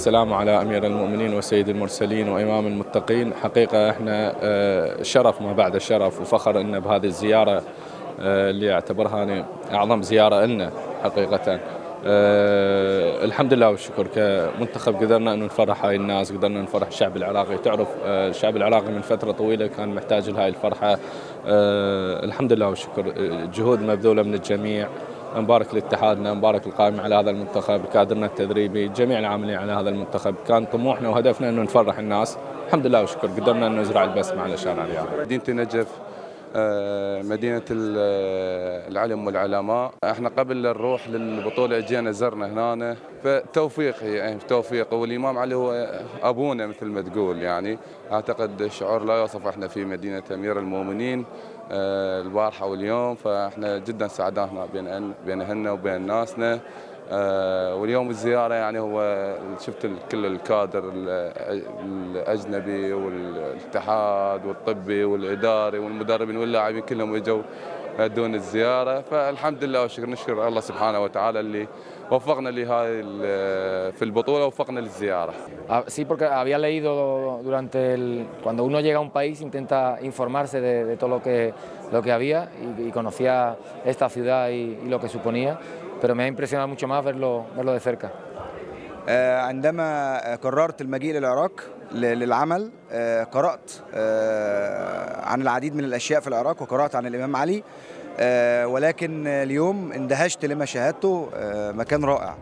والسلام على أمير المؤمنين وسيد المرسلين وإمام المتقين. حقيقة احنا شرف ما بعد الشرف وفخر إن بهذه الزيارة اللي أعتبرها أنا أعظم زيارة لنا حقيقة. الحمد لله والشكر كمنتخب قدرنا أن نفرح هاي الناس، قدرنا نفرح الشعب العراقي. تعرف الشعب العراقي من فترة طويلة كان محتاج لهاي الفرحة. الحمد لله والشكر، جهود مبذولة من الجميع. نبارك لاتحادنا، نبارك القائم على هذا المنتخب، كادرنا التدريبي، جميع العاملين على هذا المنتخب. كان طموحنا وهدفنا أنه نفرح الناس. الحمد لله والشكر قدرنا أن نزرع البسمة على شارع الرياض. مدينة النجف مدينة العلم والعلماء. احنا قبل نروح للبطولة اجينا زرنا هنا، فتوفيق يعني توفيق، والإمام علي هو أبونا مثل ما تقول. يعني أعتقد شعور لا يوصف احنا في مدينة أمير المؤمنين البارحة واليوم، فاحنا جدا سعداء هنا بين أهلنا وبين ناسنا. واليوم الزيارة يعني هو شفت كل الكادر الأجنبي والاتحاد والطبي والإداري والمدربين واللاعبين كلهم اجوا يدون الزيارة، فالحمد لله والشكر. نشكر الله سبحانه وتعالى اللي وفقنا لهاي في البطولة، وفقنا للزيارة. Sí, porque había leído cuando uno llega a un país intenta informarse de todo lo que había y conocía esta ciudad y lo que suponía, pero me ha impresionado mucho más verlo de cerca. عندما قررت المجيء للعراق للعمل قرأت عن العديد من الأشياء في العراق، وقرأت عن الإمام علي، ولكن اليوم اندهشت لما شاهدته. مكان رائع.